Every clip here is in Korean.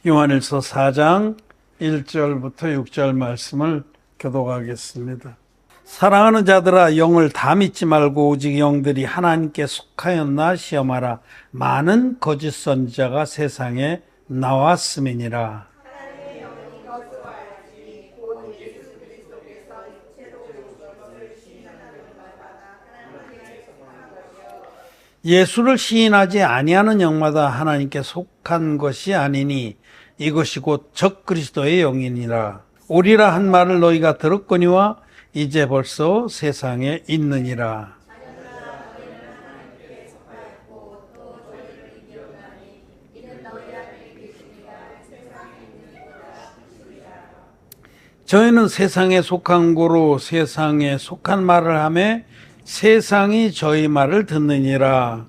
요한일서 4장 1절부터 6절 말씀을 교독하겠습니다. 사랑하는 자들아, 영을 다 믿지 말고 오직 영들이 하나님께 속하였나 시험하라. 많은 거짓 선지자가 세상에 나왔음이니라. 예수를 시인하지 아니하는 영마다 하나님께 속한 것이 아니니 이것이 곧 적그리스도의 영이니라. 오리라 한 말을 너희가 들었거니와 이제 벌써 세상에 있느니라. 저희는 세상에 속한 고로 세상에 속한 말을 하며 세상이 저희 말을 듣느니라.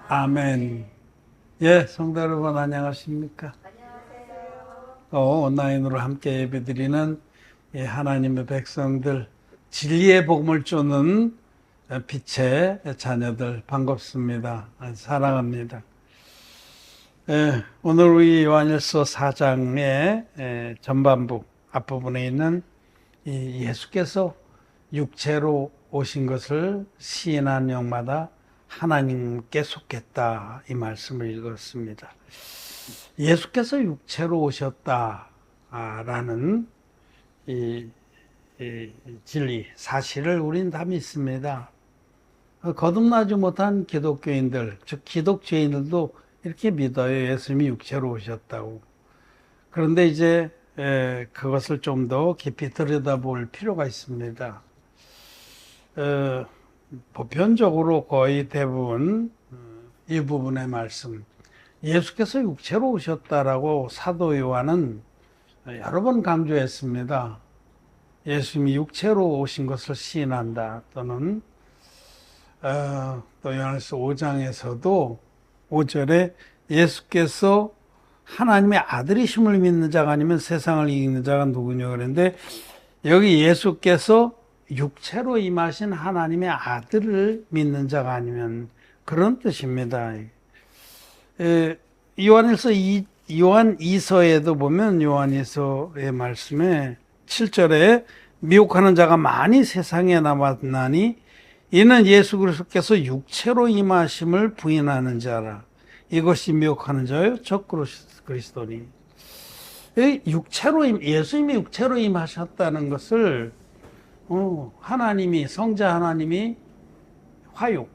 아멘. 예, 성도 여러분 안녕하십니까? 온라인으로 함께 예배드리는 하나님의 백성들, 진리의 복음을 쫓는 빛의 자녀들 반갑습니다. 사랑합니다. 오늘 우리 요한일서 4장의 전반부 앞부분에 있는 예수께서 육체로 오신 것을 시인한 영마다 하나님께 속했다, 이 말씀을 읽었습니다. 예수께서 육체로 오셨다라는 이 진리, 사실을 우린 다 믿습니다. 거듭나지 못한 기독교인들, 즉 기독교인들도 이렇게 믿어요. 예수님이 육체로 오셨다고. 그런데 이제 그것을 좀 더 깊이 들여다볼 필요가 있습니다. 보편적으로 거의 대부분 이 부분의 말씀, 예수께서 육체로 오셨다라고 사도 요한은 여러 번 강조했습니다. 예수님이 육체로 오신 것을 시인한다. 또는 또 요한일서 5장에서도 5절에 예수께서 하나님의 아들이심을 믿는 자가 아니면 세상을 이기는 자가 누구냐 그랬는데, 여기 예수께서 육체로 임하신 하나님의 아들을 믿는 자가 아니면, 그런 뜻입니다. 요한 2서에도 보면 요한 2서의 말씀에 7절에 미혹하는 자가 많이 세상에 남았나니 이는 예수 그리스도께서 육체로 임하심을 부인하는 자라. 이것이 미혹하는 자요 적 그리스도니. 예수님이 육체로 임하셨다는 것을 하나님이, 성자 하나님이 화육,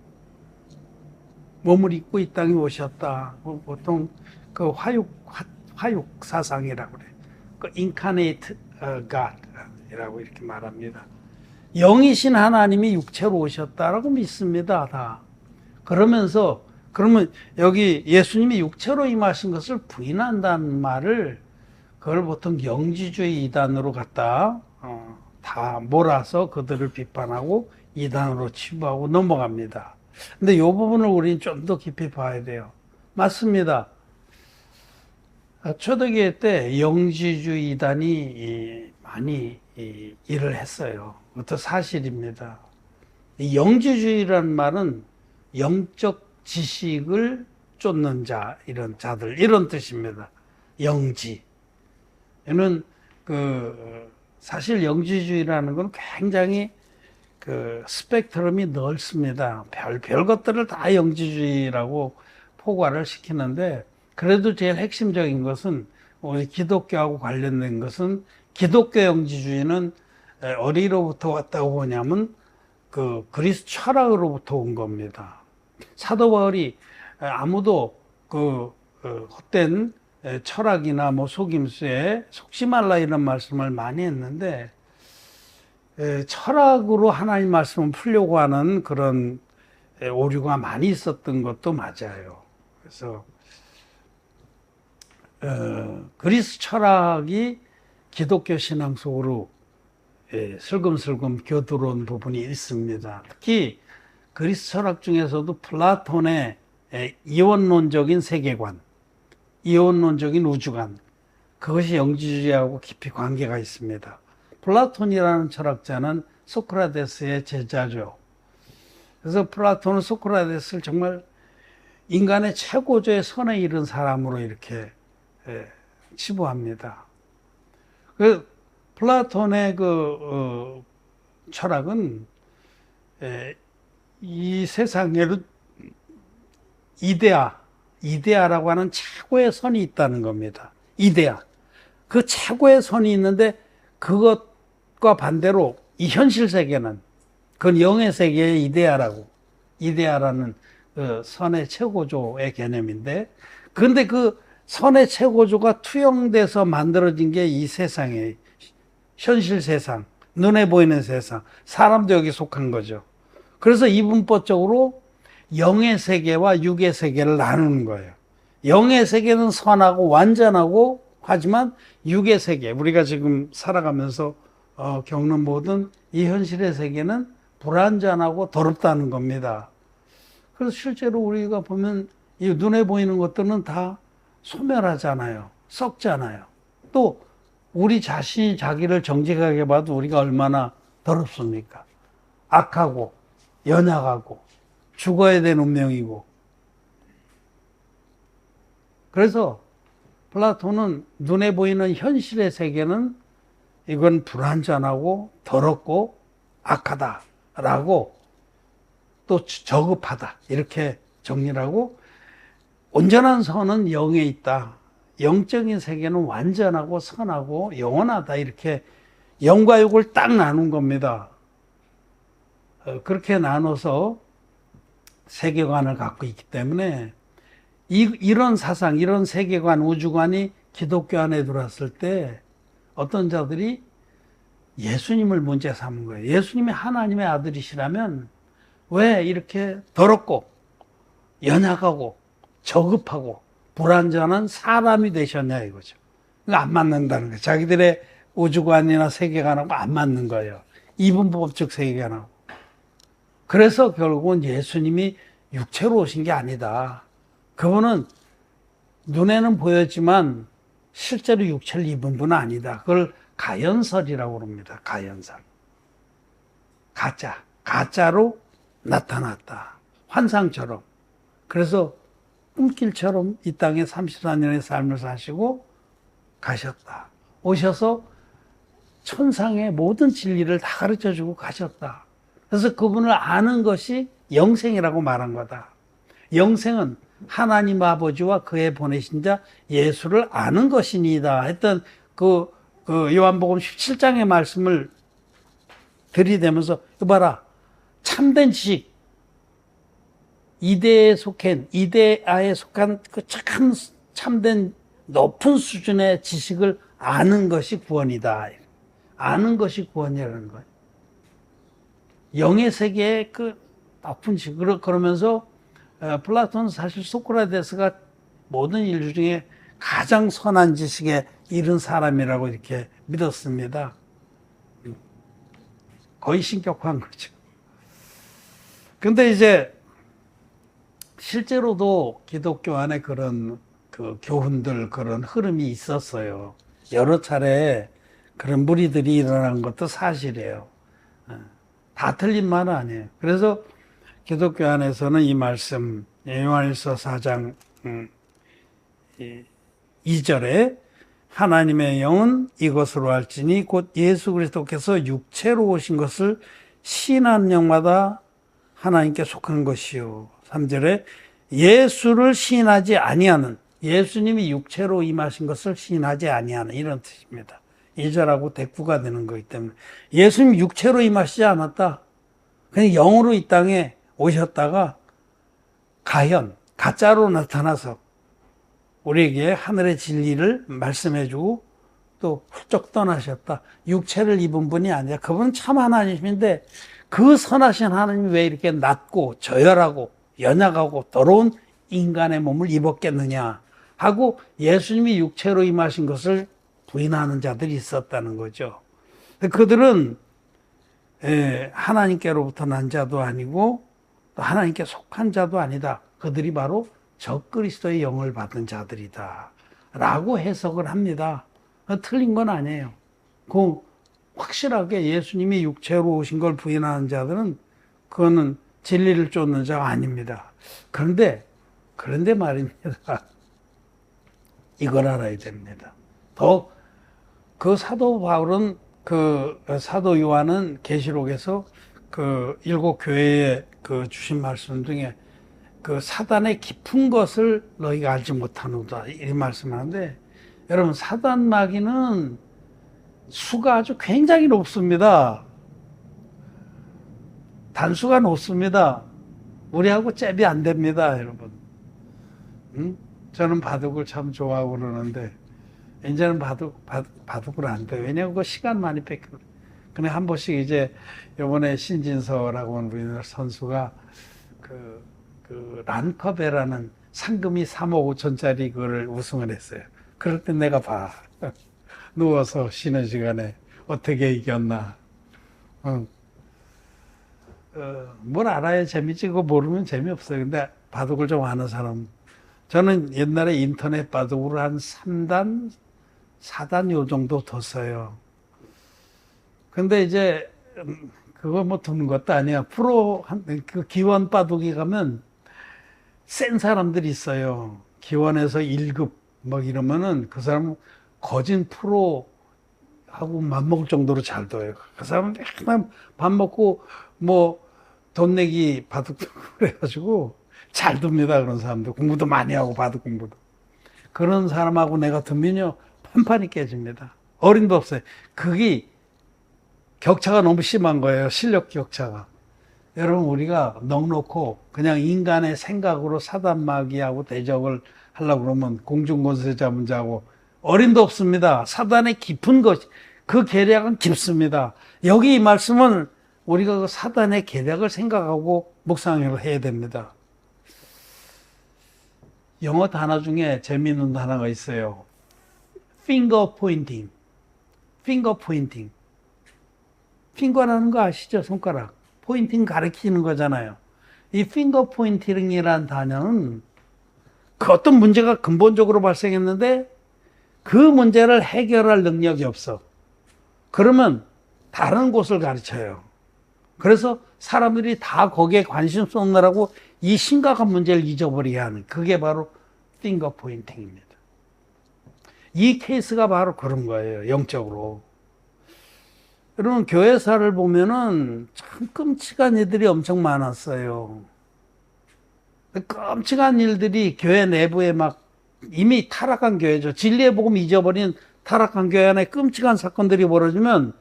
몸을 입고 이 땅에 오셨다. 보통 그 화육 사상이라고 그래. 그 incarnate God이라고 이렇게 말합니다. 영이신 하나님이 육체로 오셨다라고 믿습니다, 다. 그러면 여기 예수님이 육체로 임하신 것을 부인한다는 말을, 그걸 보통 영지주의 이단으로 갖다 다 몰아서 그들을 비판하고 이단으로 치부하고 넘어갑니다. 근데 이 부분을 우리는 좀 더 깊이 봐야 돼요. 맞습니다. 초대교회 때 영지주의 이단이 많이 일을 했어요. 그것도 사실입니다. 영지주의라는 말은 영적 지식을 쫓는 자, 이런 자들, 이런 뜻입니다. 영지. 이는 사실 영지주의라는 건 굉장히 스펙트럼이 넓습니다. 별 것들을 다 영지주의라고 포괄을 시키는데, 그래도 제일 핵심적인 것은, 우리 기독교하고 관련된 것은, 기독교 영지주의는 어디로부터 왔다고 보냐면 그리스 철학으로부터 온 겁니다. 사도 바울이 아무도 헛된 철학이나 속임수에 속지 말라 이런 말씀을 많이 했는데, 철학으로 하나님 말씀을 풀려고 하는 그런 오류가 많이 있었던 것도 맞아요. 그래서 그리스 철학이 기독교 신앙 속으로 슬금슬금 겨들어온 부분이 있습니다. 특히 그리스 철학 중에서도 플라톤의 이원론적인 세계관, 이원론적인 우주관, 그것이 영지주의하고 깊이 관계가 있습니다. 플라톤이라는 철학자는 소크라테스의 제자죠. 그래서 플라톤은 소크라테스를 정말 인간의 최고조의 선에 이른 사람으로 이렇게 치부합니다. 그 플라톤의 철학은 이 세상에는 이데아라고 하는 최고의 선이 있다는 겁니다. 이데아. 그 최고의 선이 있는데 그것과 반대로 이 현실 세계는 그건 영의 세계의 이데아라는 그 선의 최고조의 개념인데, 그런데 그 선의 최고조가 투영돼서 만들어진 게 이 세상의 현실 세상, 눈에 보이는 세상, 사람도 여기 속한 거죠. 그래서 이분법적으로 영의 세계와 육의 세계를 나누는 거예요. 영의 세계는 선하고 완전하고 하지만 육의 세계, 우리가 지금 살아가면서 겪는 모든 이 현실의 세계는 불완전하고 더럽다는 겁니다. 그래서 실제로 우리가 보면 이 눈에 보이는 것들은 다 소멸하잖아요. 썩잖아요. 또 우리 자신이 자기를 정직하게 봐도 우리가 얼마나 더럽습니까? 악하고 연약하고 죽어야 될 운명이고. 그래서 플라톤은 눈에 보이는 현실의 세계는 이건 불완전하고 더럽고 악하다라고 또 저급하다 이렇게 정리를 하고, 온전한 선은 영에 있다. 영적인 세계는 완전하고 선하고 영원하다. 이렇게 영과 육을 딱 나눈 겁니다. 그렇게 나눠서 세계관을 갖고 있기 때문에 이런 사상, 이런 세계관, 우주관이 기독교 안에 들어왔을 때 어떤 자들이 예수님을 문제 삼은 거예요. 예수님이 하나님의 아들이시라면 왜 이렇게 더럽고 연약하고 저급하고 불완전한 사람이 되셨냐 이거죠. 안 맞는다는 거예요. 자기들의 우주관이나 세계관하고 안 맞는 거예요. 이분법적 세계관하고. 그래서 결국은 예수님이 육체로 오신 게 아니다. 그분은 눈에는 보였지만 실제로 육체를 입은 분은 아니다. 그걸 가연설이라고 합니다. 가연설. 가짜로 나타났다. 환상처럼. 그래서 꿈길처럼 이 땅에 34년의 삶을 사시고 가셨다. 오셔서 천상의 모든 진리를 다 가르쳐주고 가셨다. 그래서 그분을 아는 것이 영생이라고 말한 거다. 영생은 하나님 아버지와 그의 보내신 자 예수를 아는 것이니다 했던 그 요한복음 17장의 말씀을 들이대면서 봐라, 참된 지식, 이데아에 속한 그 참된 높은 수준의 지식을 아는 것이 구원이다. 아는 것이 구원이라는 거예요. 영의 세계의 그 높은 지식. 그러면서 플라톤은 사실 소크라테스가 모든 인류 중에 가장 선한 지식에 이른 사람이라고 이렇게 믿었습니다. 거의 신격화한 거죠. 근데 이제 실제로도 기독교 안에 그런 그 교훈들, 그런 흐름이 있었어요. 여러 차례 그런 무리들이 일어난 것도 사실이에요. 다 틀린 말은 아니에요. 그래서 기독교 안에서는 이 말씀, 요한일서 4장 2절에 하나님의 영은 이것으로 할지니 곧 예수 그리스도께서 육체로 오신 것을 시인하는 영마다 하나님께 속한 것이요. 3절에 예수를 시인하지 아니하는, 예수님이 육체로 임하신 것을 시인하지 아니하는, 이런 뜻입니다. 2절하고 대꾸가 되는 거기 때문에 예수님 육체로 임하시지 않았다. 그냥 영으로 이 땅에 오셨다가 가짜로 나타나서 우리에게 하늘의 진리를 말씀해주고 또 훌쩍 떠나셨다. 육체를 입은 분이 아니라 그분은 참 하나님인데 그 선하신 하나님이 왜 이렇게 낮고 저열하고 연약하고 더러운 인간의 몸을 입었겠느냐 하고 예수님이 육체로 임하신 것을 부인하는 자들이 있었다는 거죠. 그들은 하나님께로부터 난 자도 아니고 또 하나님께 속한 자도 아니다. 그들이 바로 적그리스도의 영을 받은 자들이다 라고 해석을 합니다. 틀린 건 아니에요. 그 확실하게 예수님이 육체로 오신 걸 부인하는 자들은 그거는 진리를 쫓는 자가 아닙니다. 그런데 말입니다. 이걸 알아야 됩니다. 그 사도 바울은 사도 요한은 계시록에서 그 일곱 교회에 그 주신 말씀 중에 그 사단의 깊은 것을 너희가 알지 못하노다 이 말씀하는데, 여러분 사단 마귀는 수가 아주 굉장히 높습니다. 단수가 높습니다. 우리하고 잽이 안 됩니다, 여러분. 저는 바둑을 참 좋아하고 그러는데 이제는 바둑을 안 돼요. 왜냐하면 그 시간 많이 뺏겨. 근데 한 번씩 이제 이번에 신진서라고 하는 우리나라 선수가 그 란컵이라는 상금이 3억 5천짜리 그걸 우승을 했어요. 그럴 때 내가 봐. 누워서 쉬는 시간에 어떻게 이겼나. 뭘 알아야 재밌지, 그거 모르면 재미없어요. 근데 바둑을 좀 아는 사람. 저는 옛날에 인터넷 바둑으로 한 3단, 4단 요 정도 뒀어요. 근데 이제, 그거 뭐 두는 것도 아니야. 그 기원 바둑이 가면 센 사람들이 있어요. 기원에서 1급 막 이러면은 그 사람은 거진 프로하고 맞먹을 정도로 잘 둬요. 그 사람은 맨날 밥 먹고 뭐 돈 내기 바둑 두고 그래가지고 잘 둡니다. 그런 사람들. 공부도 많이 하고 바둑 공부도. 그런 사람하고 내가 두면요 판판이 깨집니다. 어림도 없어요. 그게 격차가 너무 심한 거예요. 실력 격차가. 여러분 우리가 넉놓고 그냥 인간의 생각으로 사단마귀하고 대적을 하려고 그러면 공중권세 잡은 자하고 어림도 없습니다. 사단의 깊은 것, 그 계략은 깊습니다. 여기 이 말씀은 우리가 그 사단의 계략을 생각하고 묵상을 해야 됩니다. 영어 단어 중에 재미있는 단어가 있어요. finger pointing. finger pointing. 핑거라는 거 아시죠? 손가락. 포인팅 가리키는 거잖아요. 이 finger pointing이라는 단어는 그 어떤 문제가 근본적으로 발생했는데 그 문제를 해결할 능력이 없어. 그러면 다른 곳을 가르쳐요. 그래서 사람들이 다 거기에 관심 쏟느라고 이 심각한 문제를 잊어버리게 하는, 그게 바로 finger pointing입니다. 이 케이스가 바로 그런 거예요. 영적으로. 여러분 교회사를 보면은 참 끔찍한 일들이 엄청 많았어요. 끔찍한 일들이 교회 내부에 막 이미 타락한 교회죠. 진리의 복음 잊어버린 타락한 교회 안에 끔찍한 사건들이 벌어지면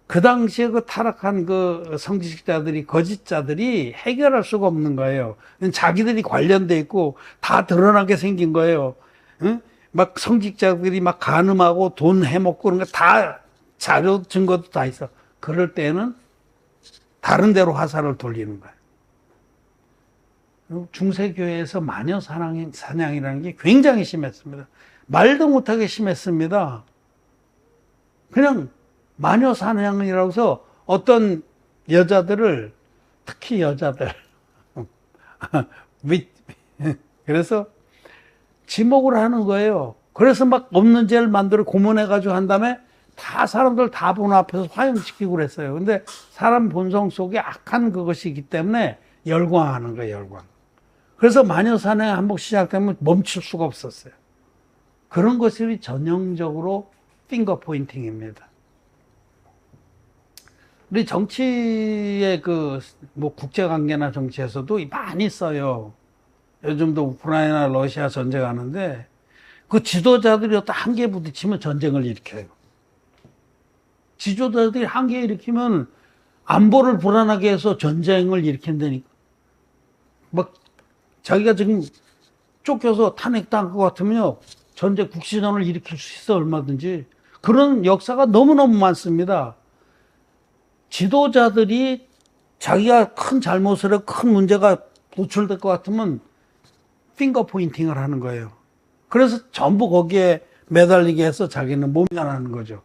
그 당시에 그 타락한 그 성직자들이, 거짓자들이 해결할 수가 없는 거예요. 자기들이 관련돼 있고 다 드러나게 생긴 거예요. 응? 막 성직자들이 막 간음하고 돈 해먹고 그런 거 다 자료 증거도 다 있어. 그럴 때는 다른 데로 화살을 돌리는 거예요. 중세교회에서 마녀 사냥이라는 게 굉장히 심했습니다. 말도 못하게 심했습니다. 그냥 마녀 사냥이라고 해서 어떤 여자들을, 특히 여자들, 그래서 지목을 하는 거예요. 그래서 막 없는 죄를 만들어 고문해가지고 한 다음에 다 사람들 다 보는 앞에서 화형시키고 그랬어요. 근데 사람 본성 속에 악한 그것이기 때문에 열광하는 거예요, 열광. 그래서 마녀 사냥 한번 시작되면 멈출 수가 없었어요. 그런 것이 전형적으로 핑거 포인팅입니다. 우리 정치의 뭐 국제관계나 정치에서도 많이 써요. 요즘도 우크라이나 러시아 전쟁하는데 그 지도자들이 어떤 한계에 부딪히면 전쟁을 일으켜요. 지도자들이 한계에 일으키면 안보를 불안하게 해서 전쟁을 일으킨다니까. 막 자기가 지금 쫓겨서 탄핵당할 것 같으면요, 전쟁 국시전을 일으킬 수 있어, 얼마든지. 그런 역사가 너무너무 많습니다. 지도자들이 자기가 큰 잘못을 해 큰 문제가 노출될 것 같으면 핑거 포인팅을 하는 거예요. 그래서 전부 거기에 매달리게 해서 자기는 모면하는 거죠.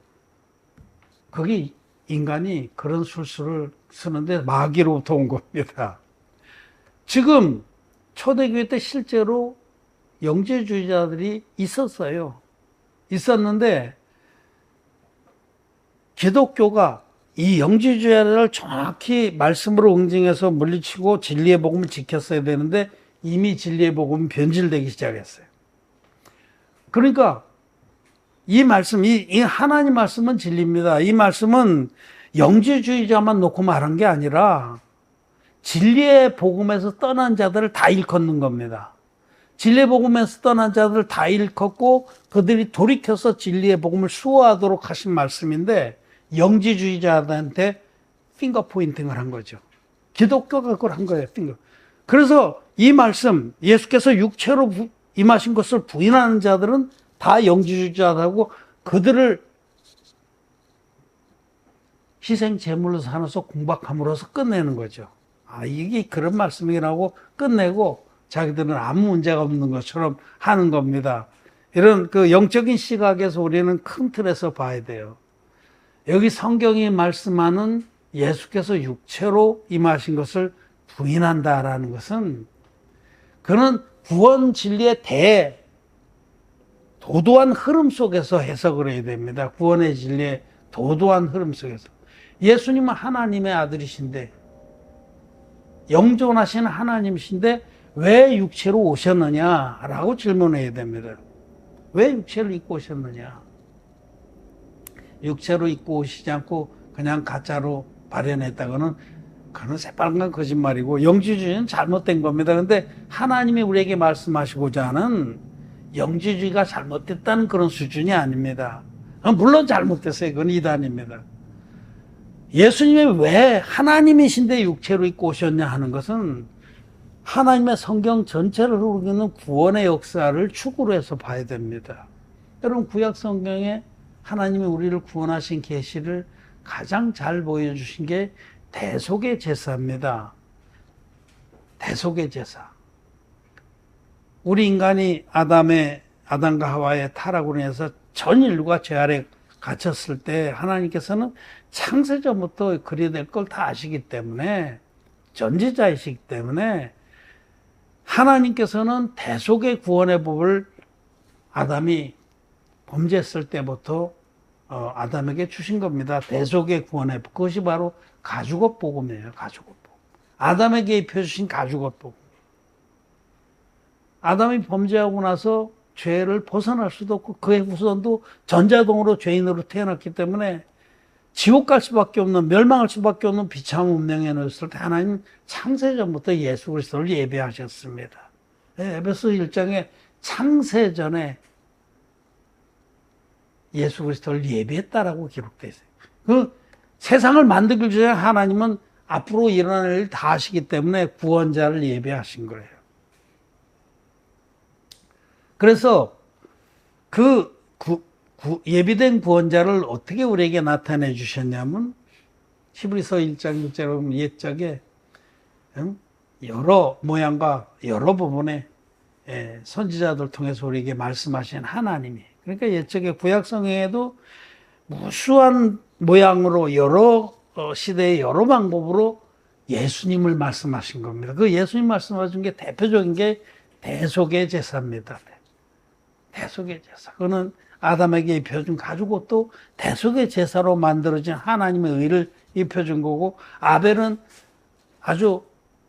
그게 인간이 그런 술수를 쓰는데 마귀로부터 온 겁니다. 지금 초대교회 때 실제로 영재주의자들이 있었어요. 있었는데 기독교가 이 영지주의를 정확히 말씀으로 응징해서 물리치고 진리의 복음을 지켰어야 되는데 이미 진리의 복음은 변질되기 시작했어요. 그러니까 이 말씀, 이 하나님 말씀은 진리입니다. 이 말씀은 영지주의자만 놓고 말한 게 아니라 진리의 복음에서 떠난 자들을 다 일컫는 겁니다. 진리의 복음에서 떠난 자들을 다 일컫고 그들이 돌이켜서 진리의 복음을 수호하도록 하신 말씀인데 영지주의자들한테 핑거 포인팅을 한 거죠. 기독교가 그걸 한 거예요. 그래서 이 말씀, 예수께서 육체로 임하신 것을 부인하는 자들은 다 영지주의자라고 그들을 희생 제물로 삼아서 공박함으로써 끝내는 거죠. 아, 이게 그런 말씀이라고 끝내고 자기들은 아무 문제가 없는 것처럼 하는 겁니다. 이런 그 영적인 시각에서 우리는 큰 틀에서 봐야 돼요. 여기 성경이 말씀하는 예수께서 육체로 임하신 것을 부인한다라는 것은 그는 구원 진리의 도도한 흐름 속에서 해석을 해야 됩니다. 구원의 진리의 도도한 흐름 속에서. 예수님은 하나님의 아들이신데 영존하신 하나님이신데 왜 육체로 오셨느냐라고 질문해야 됩니다. 왜 육체를 입고 오셨느냐? 육체로 입고 오시지 않고 그냥 가짜로 발현했다고는 그건 새빨간 거짓말이고 영지주의는 잘못된 겁니다. 근데 하나님이 우리에게 말씀하시고자 하는 영지주의가 잘못됐다는 그런 수준이 아닙니다. 물론 잘못됐어요. 그건 이단입니다. 예수님이 왜 하나님이신데 육체로 입고 오셨냐 하는 것은 하나님의 성경 전체를 흐르는 구원의 역사를 축으로 해서 봐야 됩니다. 여러분 구약 성경에 하나님이 우리를 구원하신 계시를 가장 잘 보여주신 게 대속의 제사입니다. 대속의 제사. 우리 인간이 아담과 하와의 타락으로 인해서 전 인류가 죄 아래 갇혔을 때 하나님께서는 창세전부터 그리 될 걸 다 아시기 때문에 전지자이시기 때문에 하나님께서는 대속의 구원의 법을 아담이 범죄했을 때부터 아담에게 주신 겁니다. 대속의 구원의 법. 그것이 바로 가죽옷 복음이에요. 가죽옷 복음. 아담에게 입혀주신 가죽옷 복음. 아담이 범죄하고 나서 죄를 벗어날 수도 없고 그의 후손도 전자동으로 죄인으로 태어났기 때문에 지옥 갈 수밖에 없는, 멸망할 수밖에 없는 비참한 운명에 놓였을 때 하나님 창세전부터 예수 그리스도를 예배하셨습니다. 에베소 1장에 창세전에 예수 그리스도를 예배했다라고 기록되어 있어요. 그 세상을 만들기 전에 하나님은 앞으로 일어날 일 다 아시기 때문에 구원자를 예배하신 거예요. 그래서 예비된 구원자를 어떻게 우리에게 나타내 주셨냐면 히브리서 1장 6절에 보면 옛적에 여러 모양과 여러 부분의 선지자들 통해서 우리에게 말씀하신 하나님이, 그러니까 옛적에 구약성경에도 무수한 모양으로 여러 시대의 여러 방법으로 예수님을 말씀하신 겁니다. 그 예수님 말씀하신 게 대표적인 게 대속의 제사입니다. 대속의 제사. 그거는 아담에게 입혀준 가죽옷도 대속의 제사로 만들어진 하나님의 의를 입혀준 거고, 아벨은 아주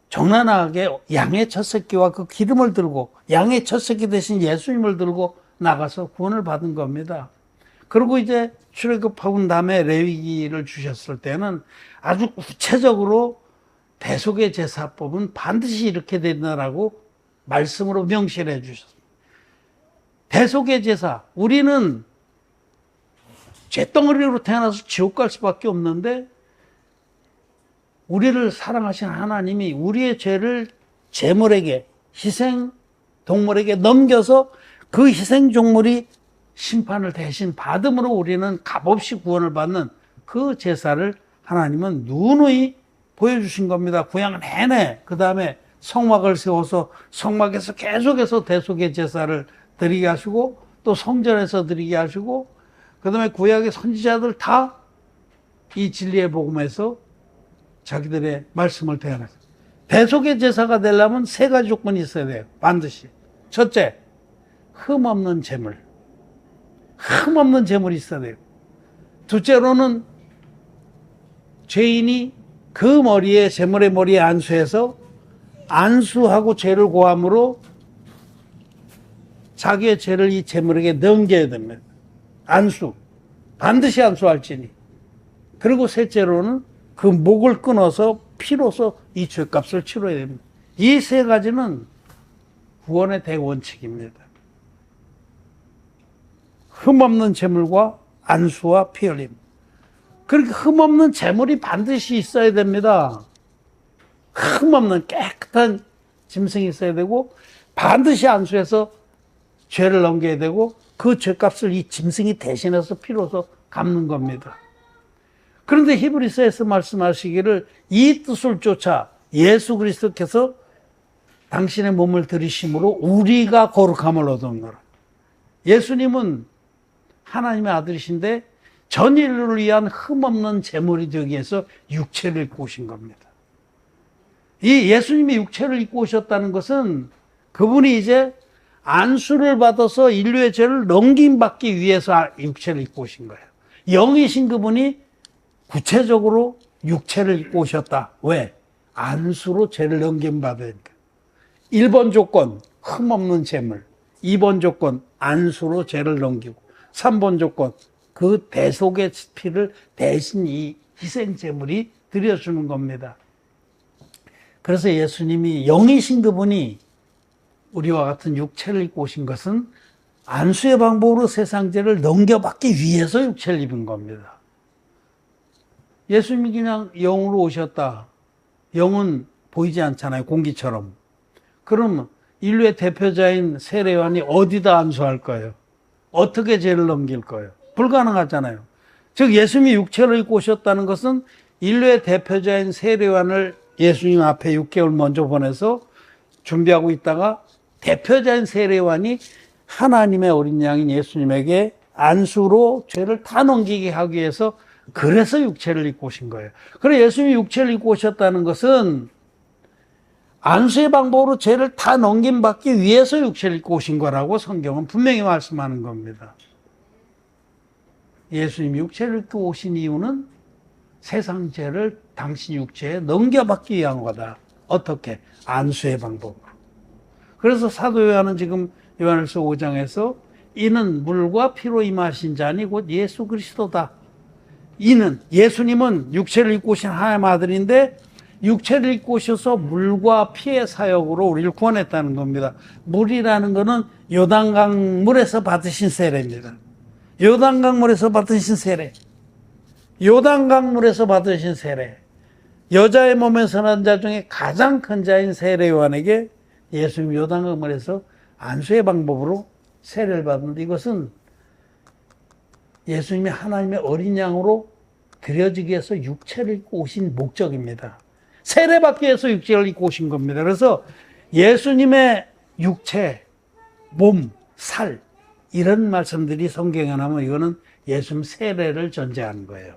정난하게 양의 첫 새끼와 그 기름을 들고 양의 첫 새끼 대신 예수님을 들고 나가서 구원을 받은 겁니다. 그리고 이제 출애굽하고 다음에 레위기를 주셨을 때는 아주 구체적으로 대속의 제사법은 반드시 이렇게 된다라고 말씀으로 명시를 해 주셨습니다. 대속의 제사, 우리는 잿덩어리로 태어나서 지옥 갈 수밖에 없는데 우리를 사랑하신 하나님이 우리의 죄를 제물에게, 희생 동물에게 넘겨서 그 희생 종물이 심판을 대신 받음으로 우리는 값없이 구원을 받는 그 제사를 하나님은 누누이 보여주신 겁니다. 구약 내내. 그 다음에 성막을 세워서 성막에서 계속해서 대속의 제사를 드리게 하시고 또 성전에서 드리게 하시고 그 다음에 구약의 선지자들 다 이 진리의 복음에서 자기들의 말씀을 대하는 대속의 제사가 되려면 세 가지 조건이 있어야 돼요. 반드시. 첫째, 흠없는 제물. 흠없는 제물이 있어야 돼요. 둘째로는 죄인이 그 머리에, 제물의 머리에 안수해서 안수하고 죄를 고함으로 자기의 죄를 이 제물에게 넘겨야 됩니다. 안수. 반드시 안수할지니. 그리고 셋째로는 그 목을 끊어서 피로서 이 죄값을 치러야 됩니다. 이 세 가지는 구원의 대원칙입니다. 흠없는 제물과 안수와 피 흘림. 그렇게 흠없는 제물이 반드시 있어야 됩니다. 흠없는 깨끗한 짐승이 있어야 되고 반드시 안수해서 죄를 넘겨야 되고 그 죄값을 이 짐승이 대신해서 피로서 갚는 겁니다. 그런데 히브리서에서 말씀하시기를 이 뜻을 쫓아 예수 그리스도께서 당신의 몸을 들이심으로 우리가 거룩함을 얻었노라. 예수님은 하나님의 아들이신데 전 인류를 위한 흠없는 제물이 되기 위해서 육체를 입고 오신 겁니다. 이 예수님이 육체를 입고 오셨다는 것은 그분이 이제 안수를 받아서 인류의 죄를 넘김받기 위해서 육체를 입고 오신 거예요. 영이신 그분이 구체적으로 육체를 입고 오셨다. 왜? 안수로 죄를 넘김받으니까. 1번 조건, 흠없는 제물. 2번 조건, 안수로 죄를 넘기고. 3번 조건, 그 대속의 피를 대신 이 희생 제물이 드려주는 겁니다. 그래서 예수님이 영이신 그분이 우리와 같은 육체를 입고 오신 것은 안수의 방법으로 세상 죄를 넘겨받기 위해서 육체를 입은 겁니다. 예수님이 그냥 영으로 오셨다. 영은 보이지 않잖아요. 공기처럼. 그럼 인류의 대표자인 세례요한이 어디다 안수할 거예요? 어떻게 죄를 넘길 거예요? 불가능하잖아요. 즉 예수님이 육체를 입고 오셨다는 것은 인류의 대표자인 세례요한을 예수님 앞에 6개월 먼저 보내서 준비하고 있다가 대표자인 세례요한이 하나님의 어린 양인 예수님에게 안수로 죄를 다 넘기게 하기 위해서 그래서 육체를 입고 오신 거예요. 그래서 예수님이 육체를 입고 오셨다는 것은 안수의 방법으로 죄를 다 넘김받기 위해서 육체를 입고 오신 거라고 성경은 분명히 말씀하는 겁니다. 예수님이 육체를 입고 오신 이유는 세상 죄를 당신 육체에 넘겨받기 위한 거다. 어떻게? 안수의 방법으로. 그래서 사도 요한은 지금 요한일서 5장에서 이는 물과 피로 임하신 자니 곧 예수 그리스도다. 이는 예수님은 육체를 입고 오신 하나님의 아들인데 육체를 입고 오셔서 물과 피의 사역으로 우리를 구원했다는 겁니다. 물이라는 것은 요단강 물에서 받으신 세례입니다. 요단강 물에서 받으신 세례. 요단강 물에서 받으신 세례. 여자의 몸에서 난 자 중에 가장 큰 자인 세례 요한에게 예수님 요단강 물에서 안수의 방법으로 세례를 받는데 이것은 예수님이 하나님의 어린 양으로 드려지기 위해서 육체를 입고 오신 목적입니다. 세례받기 위해서 육체를 입고 오신 겁니다. 그래서 예수님의 육체, 몸, 살 이런 말씀들이 성경에 나오면 이거는 예수님 세례를 전제하는 거예요.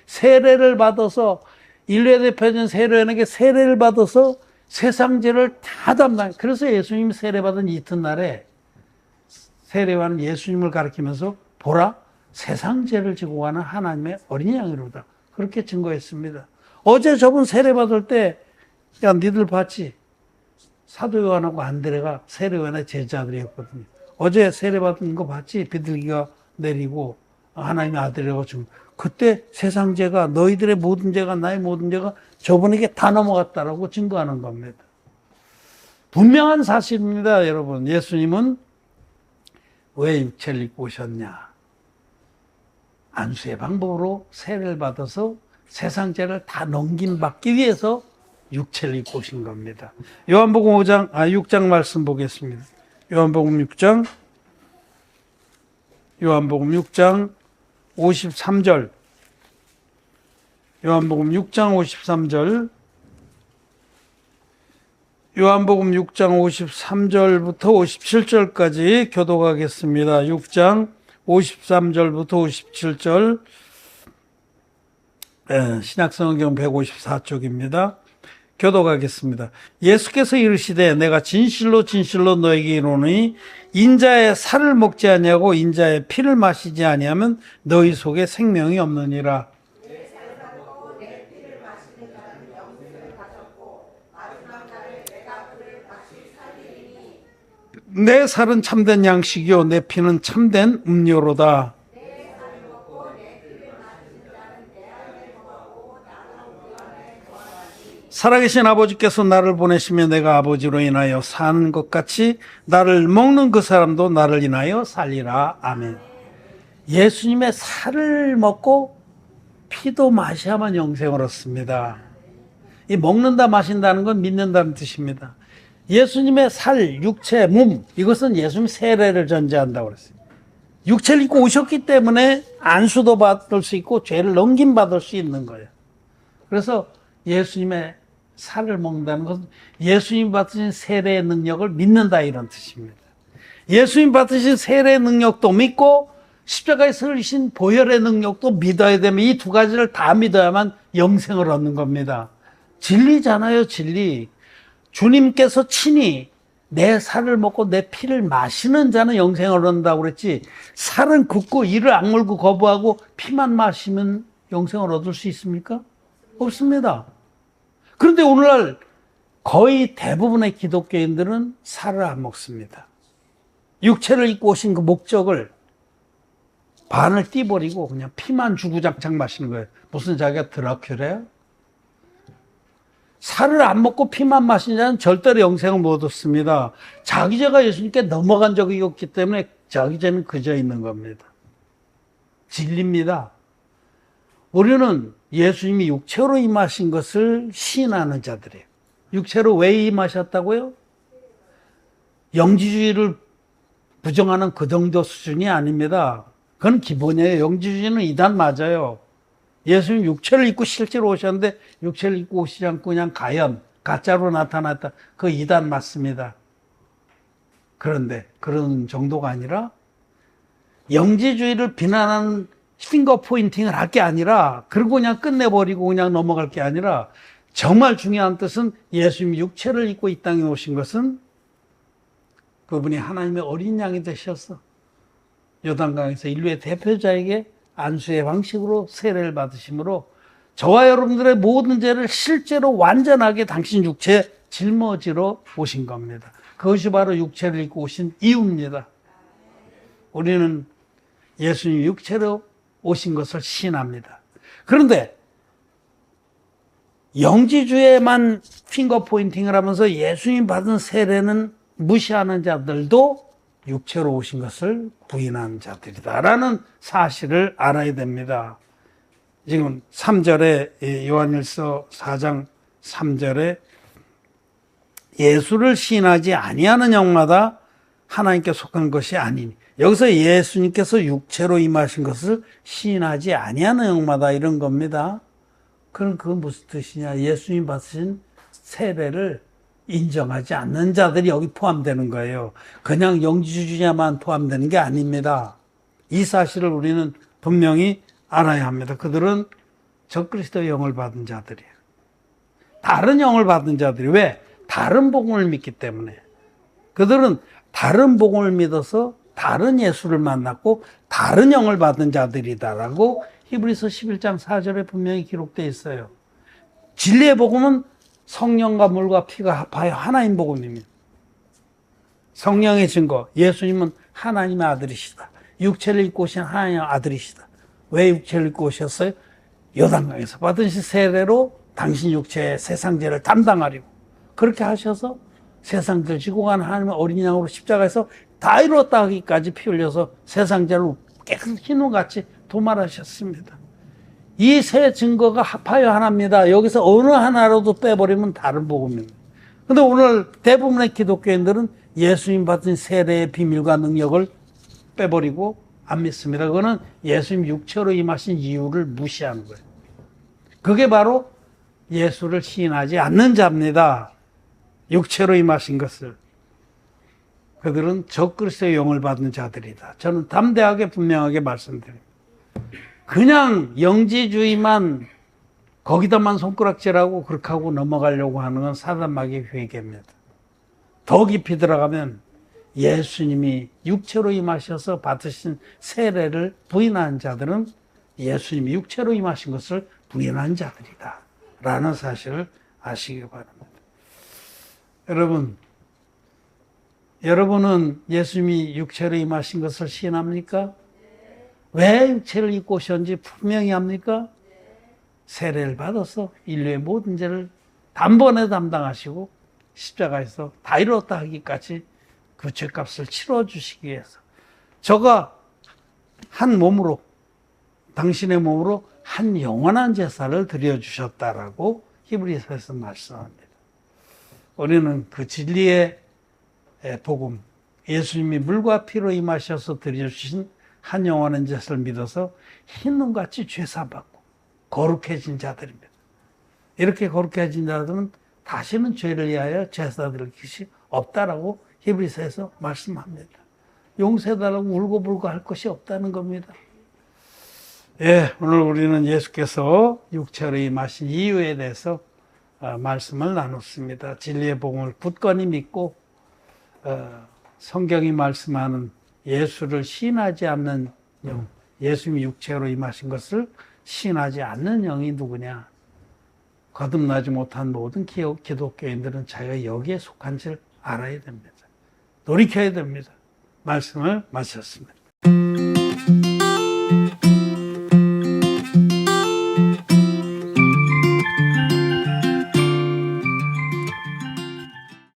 세례를 받아서 인류의 대표적인 세례요한에게 세례를 받아서 세상 죄를 다 담당. 그래서 예수님이 세례받은 이튿날에 세례요한은 예수님을 가리키면서 보라 세상 죄를 지고 가는 하나님의 어린 양이로다. 그렇게 증거했습니다. 어제 저분 세례받을 때 야 니들 봤지? 사도 요한하고 안드레가 세례요한의 제자들이었거든요. 어제 세례받은 거 봤지? 비둘기가 내리고 하나님의 아들이라고 지금 그때 세상 죄가 너희들의 모든 죄가 나의 모든 죄가 저분에게 다 넘어갔다라고 증거하는 겁니다. 분명한 사실입니다, 여러분. 예수님은 왜 육체를 입고 오셨냐? 안수의 방법으로 세례를 받아서 세상 죄를 다 넘김받기 위해서 육체를 입고 오신 겁니다. 요한복음 6장 말씀 보겠습니다. 요한복음 6장 53절. 요한복음 6장 53절. 요한복음 6장 53절부터 57절까지 교독하겠습니다. 6장 53절부터 57절. 신약성경 154쪽입니다. 교독하겠습니다. 예수께서 이르시되 내가 진실로 진실로 너에게 이르노니 인자의 살을 먹지 아니하고 인자의 피를 마시지 아니하면 너희 속에 생명이 없느니라. 내 살은 참된 양식이요 내 피는 참된 음료로다. 살아계신 아버지께서 나를 보내시며 내가 아버지로 인하여 사는 것 같이 나를 먹는 그 사람도 나를 인하여 살리라. 아멘. 예수님의 살을 먹고 피도 마셔야만 영생을 얻습니다. 이 먹는다 마신다는 건 믿는다는 뜻입니다. 예수님의 살, 육체, 몸, 이것은 예수님 세례를 전제한다고 그랬어요. 육체를 입고 오셨기 때문에 안수도 받을 수 있고 죄를 넘김받을 수 있는 거예요. 그래서 예수님의 살을 먹는다는 것은 예수님 받으신 세례의 능력을 믿는다 이런 뜻입니다. 예수님 받으신 세례의 능력도 믿고 십자가에 설리신 보혈의 능력도 믿어야 되면 이 두 가지를 다 믿어야만 영생을 얻는 겁니다. 진리잖아요, 진리. 주님께서 친히 내 살을 먹고 내 피를 마시는 자는 영생을 얻는다고 그랬지, 살은 긋고 이를 악물고 거부하고 피만 마시면 영생을 얻을 수 있습니까? 없습니다. 그런데 오늘날 거의 대부분의 기독교인들은 살을 안 먹습니다. 육체를 입고 오신 그 목적을 반을 띄버리고 그냥 피만 주구장창 마시는 거예요. 무슨 자기가 드라큘레야? 살을 안 먹고 피만 마신 자는 절대로 영생을 못 얻습니다. 자기 죄가 예수님께 넘어간 적이 없기 때문에 자기 죄는 그저 있는 겁니다. 진리입니다. 우리는 예수님이 육체로 임하신 것을 시인하는 자들이에요. 육체로 왜 임하셨다고요? 영지주의를 부정하는 그 정도 수준이 아닙니다. 그건 기본이에요. 영지주의는 이단 맞아요. 예수님 육체를 입고 실제로 오셨는데 육체를 입고 오시지 않고 그냥 가짜로 나타났다. 그 이단 맞습니다. 그런데 그런 정도가 아니라 영지주의를 비난하는 핑거 포인팅을 할 게 아니라, 그리고 그냥 끝내버리고 그냥 넘어갈 게 아니라, 정말 중요한 뜻은 예수님이 육체를 입고 이 땅에 오신 것은 그분이 하나님의 어린 양이 되셔서 요단강에서 인류의 대표자에게 안수의 방식으로 세례를 받으심으로 저와 여러분들의 모든 죄를 실제로 완전하게 당신 육체에 짊어지러 오신 겁니다. 그것이 바로 육체를 입고 오신 이유입니다. 우리는 예수님이 육체로 오신 것을 시인합니다. 그런데 영지주의에만 핑거 포인팅을 하면서 예수님 받은 세례는 무시하는 자들도 육체로 오신 것을 부인한 자들이다라는 사실을 알아야 됩니다. 지금 3절에 요한일서 4장 3절에 예수를 시인하지 아니하는 영마다 하나님께 속한 것이 아니니, 여기서 예수님께서 육체로 임하신 것을 시인하지 아니하는 영마다 이런 겁니다. 그럼 그건 무슨 뜻이냐? 예수님 받으신 세례를 인정하지 않는 자들이 여기 포함되는 거예요. 그냥 영지주의자만 포함되는 게 아닙니다. 이 사실을 우리는 분명히 알아야 합니다. 그들은 적그리스도의 영을 받은 자들이에요. 다른 영을 받은 자들이. 왜? 다른 복음을 믿기 때문에. 그들은 다른 복음을 믿어서 다른 예수를 만났고 다른 영을 받은 자들이다라고 히브리서 11장 4절에 분명히 기록되어 있어요. 진리의 복음은 성령과 물과 피가 합하여 하나인 복음입니다. 성령의 증거, 예수님은 하나님의 아들이시다. 육체를 입고 오신 하나님의 아들이시다. 왜 육체를 입고 오셨어요? 요단강에서 받으신 세례로 당신 육체의 세상 죄를 담당하려고 그렇게 하셔서 세상 죄를 지고 간 하나님의 어린 양으로 십자가에서 다 이뤘다 하기까지 피 흘려서 세상 죄를 깨끗이 흰눈같이 도말하셨습니다. 이 세 증거가 합하여 하나입니다. 여기서 어느 하나라도 빼버리면 다른 복음입니다. 그런데 오늘 대부분의 기독교인들은 예수님 받은 세례의 비밀과 능력을 빼버리고 안 믿습니다. 그거는 예수님 육체로 임하신 이유를 무시하는 거예요. 그게 바로 예수를 시인하지 않는 자입니다. 육체로 임하신 것을. 그들은 적그리스도의 영을 받는 자들이다. 저는 담대하게 분명하게 말씀드립니다. 그냥 영지주의만 거기다만 손가락질하고 그렇게 하고 넘어가려고 하는 건 사단마귀의 회개입니다. 더 깊이 들어가면 예수님이 육체로 임하셔서 받으신 세례를 부인한 자들은 예수님이 육체로 임하신 것을 부인한 자들이다 라는 사실을 아시기 바랍니다. 여러분, 여러분은 예수님이 육체로 임하신 것을 시인합니까? 왜 육체를 입고 오셨는지 분명히 합니까? 세례를 받아서 인류의 모든 죄를 단번에 담당하시고 십자가에서 다 이뤘다 하기까지 그 죄값을 치러주시기 위해서 저가 한 몸으로, 당신의 몸으로 한 영원한 제사를 드려주셨다라고 히브리서에서 말씀합니다. 우리는 그 진리의 복음, 예수님이 물과 피로 임하셔서 드려주신 한 영원한 제사를 믿어서 흰눈같이 죄사받고 거룩해진 자들입니다. 이렇게 거룩해진 자들은 다시는 죄를 위하여 제사 드릴 것이 없다라고 히브리서에서 말씀합니다. 용서해달라고 울고불고 할 것이 없다는 겁니다. 예, 오늘 우리는 예수께서 육체로 임하신 이유에 대해서 말씀을 나눴습니다. 진리의 복음을 굳건히 믿고 성경이 말씀하는 예수를 시인하지 않는 영, 예수님이 육체로 임하신 것을 시인하지 않는 영이 누구냐? 거듭나지 못한 모든 기독교인들은 자기가 여기에 속한지를 알아야 됩니다. 돌이켜야 됩니다. 말씀을 마쳤습니다.